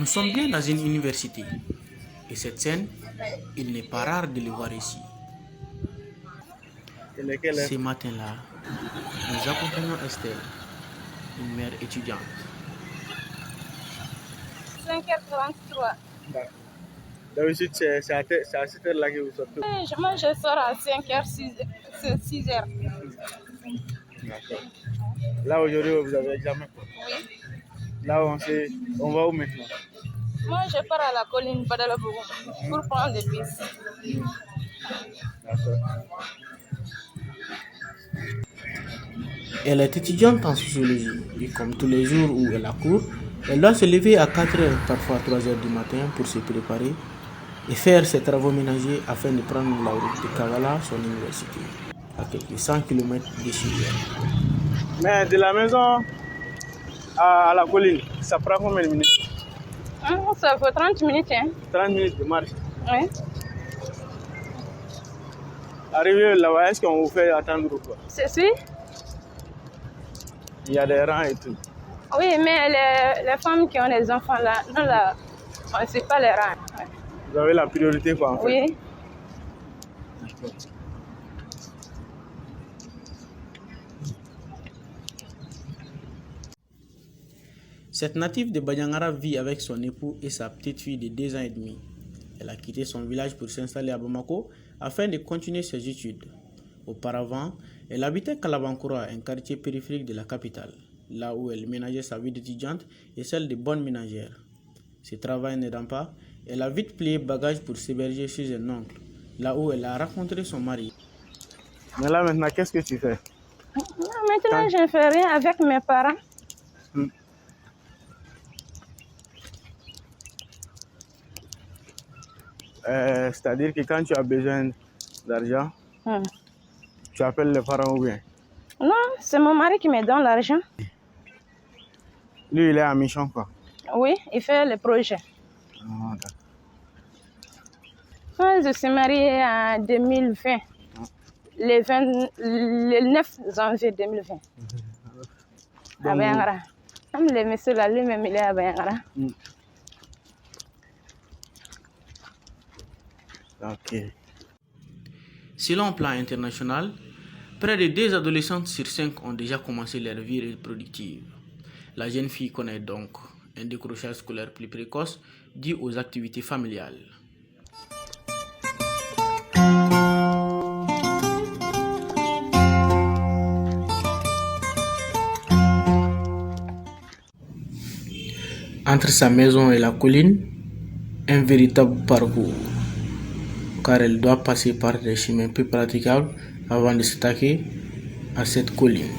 Nous sommes bien dans une université et cette scène, il n'est pas rare de le voir ici. Ce matin-là, nous accompagnons Estelle, une mère étudiante. 5h33. D'habitude, c'est à cette heure-là que vous sortez. Moi, je sors à 5h, 6h. D'accord. Là, aujourd'hui, vous avez examen quoi? Oui. Là, on va où maintenant? Moi, je pars à la colline Badalabougou pour prendre des bus. D'accord. Elle est étudiante en sociologie et comme tous les jours où elle a cours, elle doit se lever à 4h, parfois 3h du matin pour se préparer et faire ses travaux ménagers afin de prendre la route de Kavala, son université, à quelques 100 km de chez elle. Mais de la maison à la colline, ça prend combien de minutes? Ça fait 30 minutes. 30 minutes de marche. Oui. Arrivé là-bas, est-ce qu'on vous fait attendre ou quoi? C'est sûr. Il y a des rangs et tout. Oui, mais les femmes qui ont les enfants là, non, là, c'est pas les rangs. Ouais. Vous avez la priorité quoi en fait? Oui. D'accord. Cette native de Banyangara vit avec son époux et sa petite fille de 2 ans et demi. Elle a quitté son village pour s'installer à Bamako afin de continuer ses études. Auparavant, elle habitait Kalabankura, un quartier périphérique de la capitale, là où elle ménageait sa vie d'étudiante et celle de bonne ménagère. Ce travail n'aidant pas, elle a vite plié bagage pour s'héberger chez un oncle, là où elle a rencontré son mari. Mais là maintenant, qu'est-ce que tu fais? Maintenant, je ne fais rien avec mes parents. C'est-à-dire que quand tu as besoin d'argent, tu appelles les parents ou bien? Non, c'est mon mari qui me donne l'argent. Lui, il est en mission quoi? Oui, il fait le projet. Ah, d'accord. Moi, je suis mariée en 2020, le 9 janvier 2020. À Bayangara. Le monsieur là, lui-même, il est à Bayangara. Ok. Selon le plan international, près de 2 adolescentes sur 5 ont déjà commencé leur vie reproductive. La jeune fille connaît donc un décrochage scolaire plus précoce dû aux activités familiales. Entre sa maison et la colline, un véritable parcours, car elle doit passer par des chemins peu praticables avant de s'attaquer à cette colline.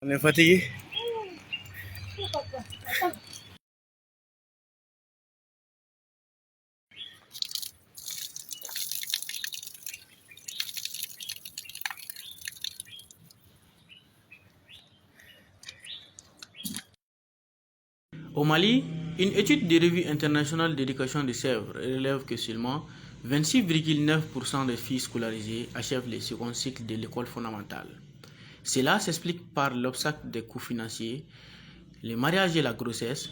On est fatigué? Au Mali, une étude de revue internationale d'éducation de Sèvres relève que seulement 26,9% des filles scolarisées achèvent les seconds cycles de l'école fondamentale. Cela s'explique par l'obstacle des coûts financiers, le mariage et la grossesse,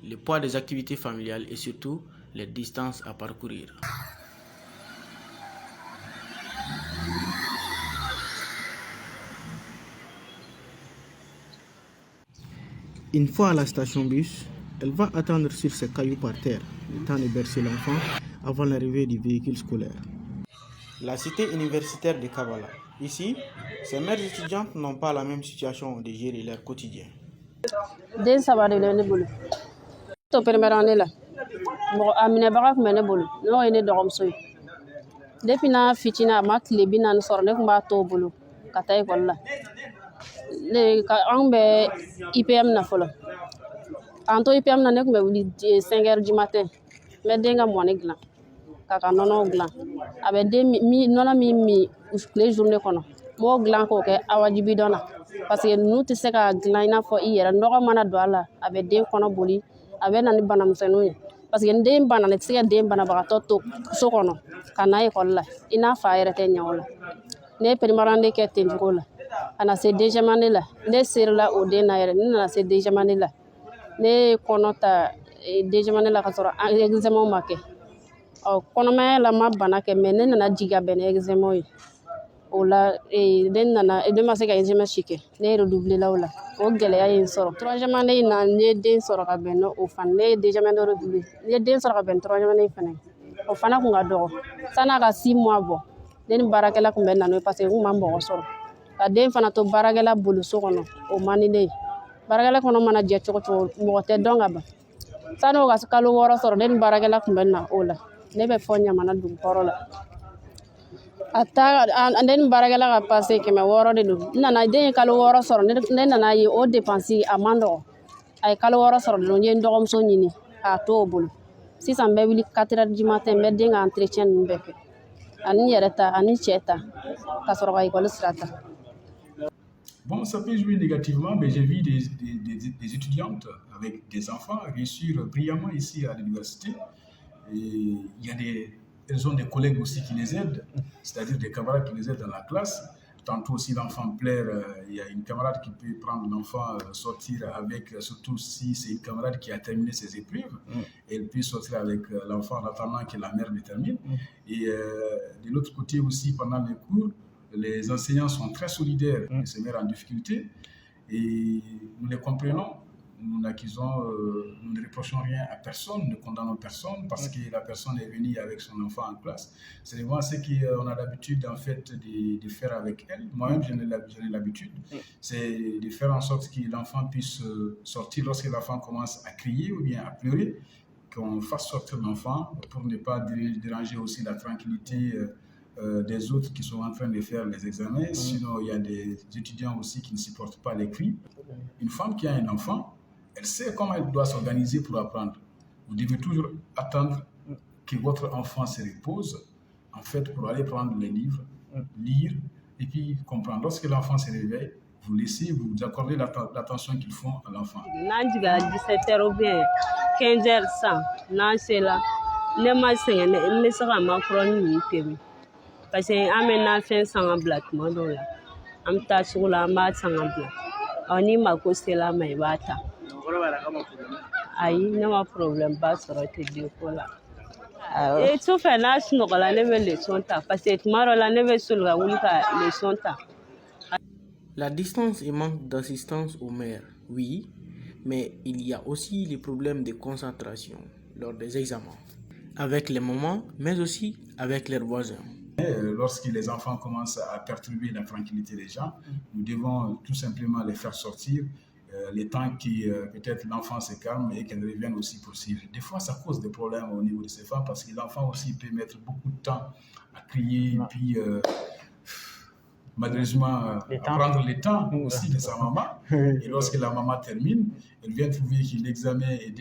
le poids des activités familiales et surtout les distances à parcourir. Une fois à la station bus, elle va attendre sur ses cailloux par terre, le temps de bercer l'enfant avant l'arrivée du véhicule scolaire. La cité universitaire de Kavala. Ici, ces mères étudiantes n'ont pas la même situation de gérer leur quotidien. Den saba de ne bolo to première année la mo amine baga ko ne bolo no ene dogom soy depuis na fitina ma tile bi nan sor ne ko ba to bolo katay ko la le ka ambe IPM na folo K'an to IPM na ne tun bɛ wuli 5 heures du matin n bɛ den ka mɔni dilan k'a ka nɔnɔw dilan a bɛ den nɔnɔ min min tile journée kɔnɔ n b'o dilan k'o kɛ awajibi dɔn na parce que ninnu tɛ se ka dilan i n'a fɔ i yɛrɛ nɔgɔ mana don a la a bɛ den kɔnɔ boli a bɛ na ni banamisɛnninw ye parce que ni den bana ne tɛ se ka den banabagatɔ to so kɔnɔ ka na ekɔli la i n'a fɔ a yɛrɛ tɛ ɲɛ o la ne ye première année kɛ ten cogo la ka na se deuxième année la ne serila o den na yɛrɛ ne nana se deuxième année la ne ye kɔnɔ ta deuxième année la ka sɔrɔ examen ma kɛ kɔnɔmaya la ma bana kɛ mais ne nana jigin ka bɛn ni examen ye o la ne ma se ka examen si kɛ ne redoublé la o la o gɛlɛya ye n sɔrɔ troisième année in na ne ye den sɔrɔ ka bɛn n'o fana ne ye deuxième année redoublé ne ye den sɔrɔ ka bɛn ni troisième année fana o fana tun ka dɔgɔ san'a ka 6 mois bɔ ne ni baarakɛla tun bɛ na n'o ye parce que n tun ma mɔgɔ sɔrɔ ka den fana to baarakɛla bolo so kɔnɔ o man di ne ye baarakɛla kɔnɔ mana jɛ cogo cogo mɔgɔ tɛ dɔn ka ban san'o ka kalo 6 sɔrɔ ne ni baarakɛla tun bɛ na o la ne bɛ fɔ ɲamana dugu kɔrɔ la ne ni baarakɛla ka passe 600 de don n nana den ye kalo 6 sɔrɔ ne nana ye o dépense a man dɔgɔ a ye kalo 6 sɔrɔ dɔrɔn n ye n dɔgɔmuso ɲini k'a to o bolo sisan n bɛ wuli 4 heures du matin n bɛ den ka entretien ninnu bɛɛ kɛ ani n yɛrɛ ta ani cɛ ta ka sɔrɔ ka école sira ta. Bon, ça peut jouer négativement, mais j'ai vu des étudiantes avec des enfants réussir brillamment ici à l'université. Et elles ont des collègues aussi qui les aident, c'est-à-dire des camarades qui les aident dans la classe. Tantôt, si l'enfant pleure, il y a une camarade qui peut prendre l'enfant, sortir avec, surtout si c'est une camarade qui a terminé ses épreuves, elle peut sortir avec l'enfant en attendant que la mère le termine. Et de l'autre côté aussi, pendant les cours, les enseignants sont très solidaires de se mettre en difficulté et nous les comprenons. Nous n'accusons, nous ne reprochons rien à personne, nous ne condamnons personne parce que la personne est venue avec son enfant en classe. C'est vraiment ce qu'on a l'habitude en fait de faire avec elle. Moi-même, j'en ai l'habitude. C'est de faire en sorte que l'enfant puisse sortir lorsque l'enfant commence à crier ou bien à pleurer, qu'on fasse sortir l'enfant pour ne pas déranger aussi la tranquillité des autres qui sont en train de faire les examens. Sinon, il y a des étudiants aussi qui ne supportent pas les cris. Une femme qui a un enfant, elle sait comment elle doit s'organiser pour apprendre. Vous devez toujours attendre que votre enfant se repose, en fait, pour aller prendre les livres, lire et puis comprendre. Lorsque l'enfant se réveille, vous laissez, vous accordez l'attention qu'il faut à l'enfant. 17h ou bien 15h sans, non c'est là. Ne ma sɛgɛn ne bɛ se ka macaroni min tobi parce que an bɛ nafɛn san ka bila tuma dɔw la an bɛ taa sugu la an b'a san ka bila ni mako sera a ma i b'a ta ayi ne ma problème ba sɔrɔ tɛ denko la sufɛ n'a sunɔgɔla ne bɛ leçon ta parce que tuma dɔw la ne bɛ soli ka wuli ka leçon ta. La distance et manque d'assistance aux mères, oui, mais il y a aussi les problèmes de concentration lors des examens, avec les mamans, mais aussi avec leurs voisins. Lorsque les enfants commencent à perturber la tranquillité des gens, nous devons tout simplement les faire sortir le temps que peut-être l'enfant se calme et qu'elle revienne aussi poursuivre. Des fois, ça cause des problèmes au niveau de ces femmes parce que l'enfant aussi peut mettre beaucoup de temps à crier, puis malheureusement prendre le temps aussi de sa maman. Et lorsque la maman termine, elle vient trouver que l'examen est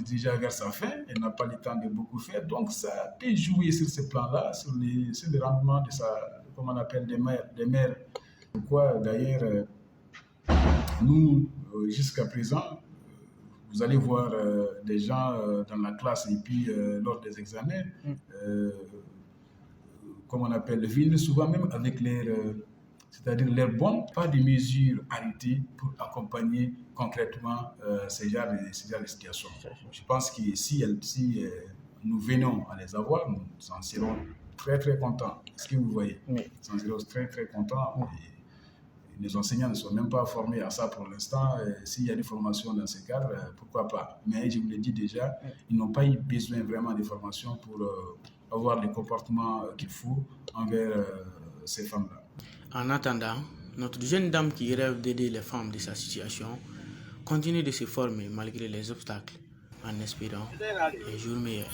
déjà vers sa fin, elle n'a pas le temps de beaucoup faire. Donc ça peut jouer sur ce plan-là, sur le rendement de comment on appelle, des mères. Pourquoi d'ailleurs, nous, jusqu'à présent, vous allez voir des gens dans la classe et puis lors des examens, comme on appelle, viennent souvent même avec c'est-à-dire leurs bons, pas de mesures arrêtées pour accompagner concrètement ces genres de situations. Je pense que si nous venons à les avoir, nous en serons très très contents. Est-ce que vous voyez? Nous en serons très très contents. Et les enseignants ne sont même pas formés à ça pour l'instant. S'il y a des formations dans ce cadre, pourquoi pas? Mais je vous l'ai dit déjà, ils n'ont pas eu besoin vraiment de formation pour avoir les comportements qu'il faut envers ces femmes-là. En attendant, notre jeune dame qui rêve d'aider les femmes de sa situation continue de se former malgré les obstacles en espérant un jour meilleur.